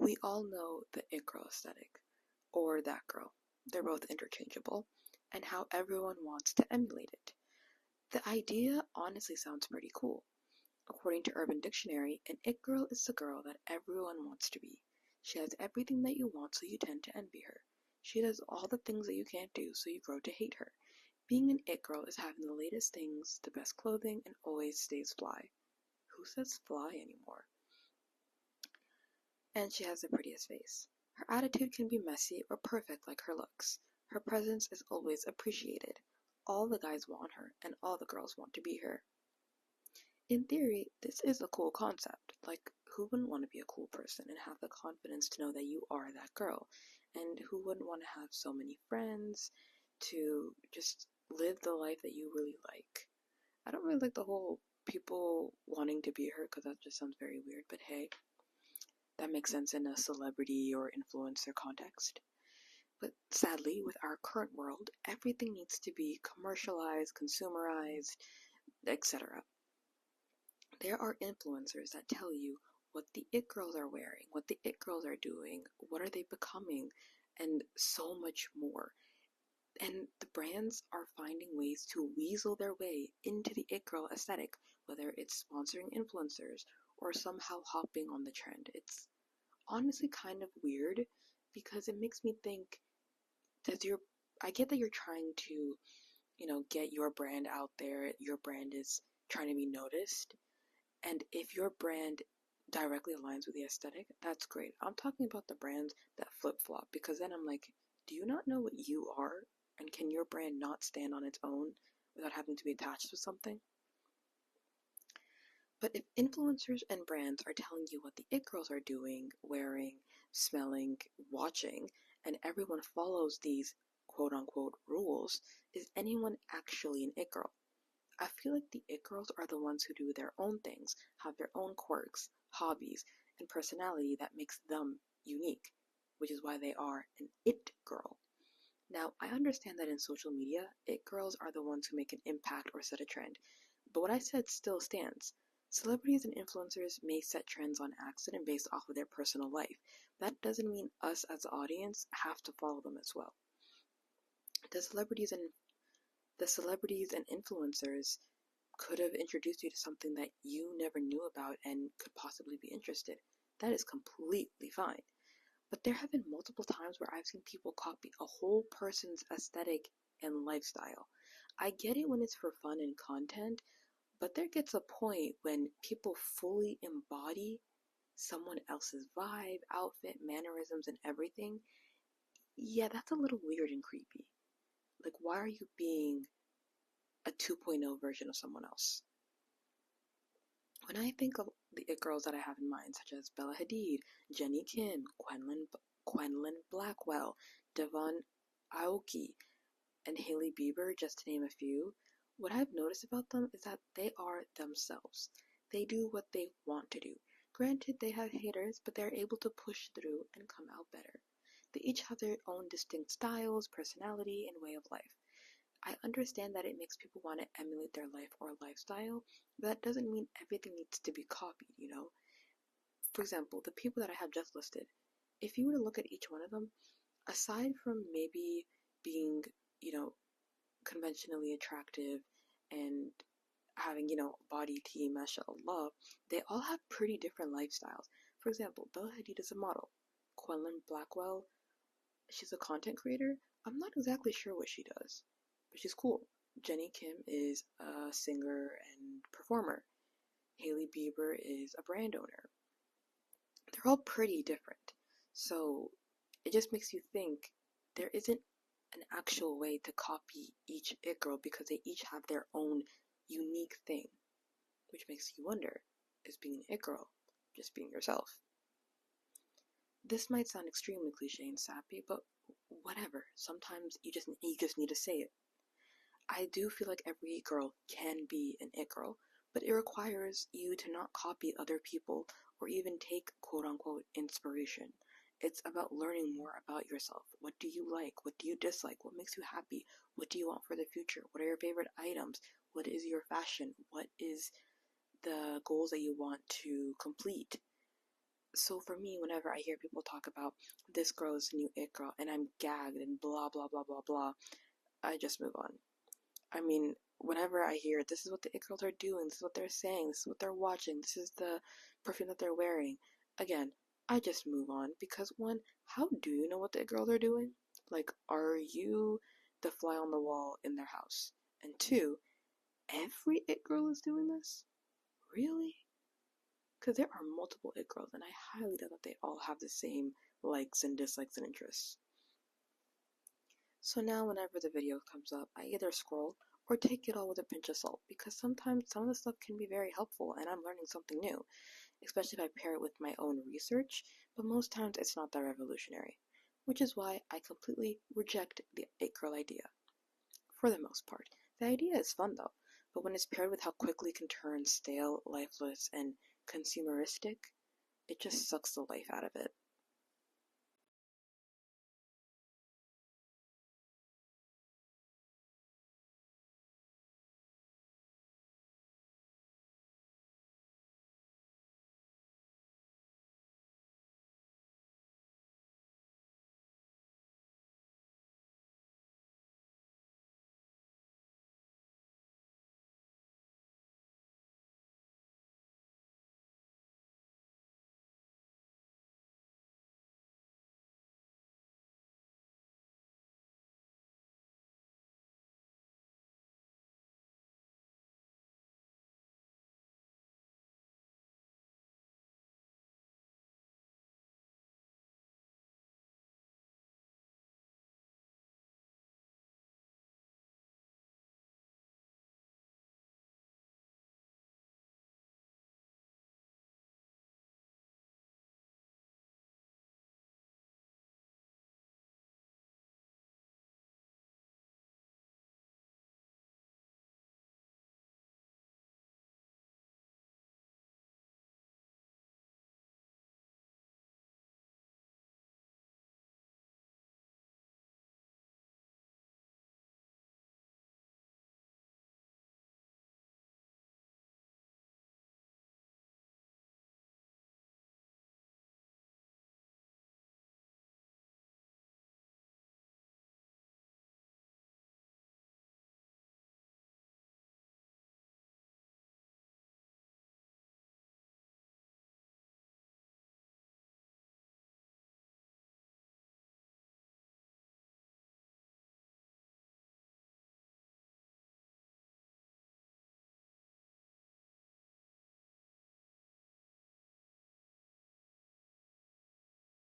We all know the it girl aesthetic, or that girl. They're both interchangeable, and how everyone wants to emulate it. The idea honestly sounds pretty cool. According to Urban Dictionary, an it girl is the girl that everyone wants to be. She has everything that you want, so you tend to envy her. She does all the things that you can't do, so you grow to hate her. Being an it girl is having the latest things, the best clothing, and always stays fly. Who says fly anymore? And she has the prettiest face. Her attitude can be messy or perfect like her looks. Her presence is always appreciated. All the guys want her, and all the girls want to be her. In theory, this is a cool concept. Like, who wouldn't want to be a cool person and have the confidence to know that you are that girl? And who wouldn't want to have so many friends to just live the life that you really like? I don't really like the whole people wanting to be her because that just sounds very weird, but hey, that makes sense in a celebrity or influencer context. But sadly, with our current world, everything needs to be commercialized, consumerized, etc. There are influencers that tell you what the it girls are wearing, what the it girls are doing, what are they becoming, and so much more. And the brands are finding ways to weasel their way into the it girl aesthetic, whether it's sponsoring influencers or somehow hopping on the trend. It's honestly kind of weird because it makes me think, does your I get that you're trying to, get your brand out there, your brand is trying to be noticed, and if your brand directly aligns with the aesthetic, that's great. I'm talking about the brands that flip-flop because then I'm like, do you not know what you are? And can your brand not stand on its own without having to be attached to something? But if influencers and brands are telling you what the it girls are doing, wearing, smelling, watching, and everyone follows these quote unquote rules, is anyone actually an it girl? I feel like the it girls are the ones who do their own things, have their own quirks, hobbies, and personality that makes them unique, which is why they are an it girl. Now, I understand that in social media, it girls are the ones who make an impact or set a trend, but what I said still stands. Celebrities and influencers may set trends on accident based off of their personal life. That doesn't mean us as the audience have to follow them as well. The celebrities and influencers could have introduced you to something that you never knew about and could possibly be interested. That is completely fine. But there have been multiple times where I've seen people copy a whole person's aesthetic and lifestyle. I get it when it's for fun and content, but there gets a point when people fully embody someone else's vibe, outfit, mannerisms, and everything. Yeah, that's a little weird and creepy. Like, why are you being a 2.0 version of someone else? When I think of the it girls that I have in mind, such as Bella Hadid, Jennie Kim, Quenlin Blackwell, Devon Aoki, and Hailey Bieber, just to name a few, what I've noticed about them is that they are themselves. They do what they want to do. Granted, they have haters, but they're able to push through and come out better. They each have their own distinct styles, personality, and way of life. I understand that it makes people want to emulate their life or lifestyle, but that doesn't mean everything needs to be copied. For example, the people that I have just listed, if you were to look at each one of them, aside from maybe being, you know, conventionally attractive and having, body T, mashallah, they all have pretty different lifestyles. For example, Bella Hadid is a model. Quenlin Blackwell, she's a content creator. I'm not exactly sure what she does, but she's cool. Jennie Kim is a singer and performer. Hailey Bieber is a brand owner. They're all pretty different. So it just makes you think there isn't an actual way to copy each it girl because they each have their own unique thing, which makes you wonder, is being an it girl just being yourself? This might sound extremely cliche and sappy, but whatever. Sometimes you just need to say it. I do feel like every girl can be an it girl, but it requires you to not copy other people or even take quote unquote inspiration. It's about learning more about yourself. What do you like? What do you dislike? What makes you happy? What do you want for the future? What are your favorite items? What is your fashion? What is the goals that you want to complete? So for me, whenever I hear people talk about this girl is the new it girl and I'm gagged and blah blah blah blah blah, I just move on. I mean, whenever I hear this is what the it girls are doing, this is what they're saying, this is what they're watching, this is the perfume that they're wearing, again, I just move on because one, how do you know what the it girls are doing? Like, are you the fly on the wall in their house? And two, every it girl is doing this? Really? Because there are multiple it girls, and I highly doubt that they all have the same likes and dislikes and interests. So now whenever the video comes up, I either scroll or take it all with a pinch of salt because sometimes some of the stuff can be very helpful and I'm learning something new, especially if I pair it with my own research, but most times it's not that revolutionary, which is why I completely reject the it girl idea. For the most part. The idea is fun though, but when it's paired with how quickly it can turn stale, lifeless, and consumeristic, it just sucks the life out of it.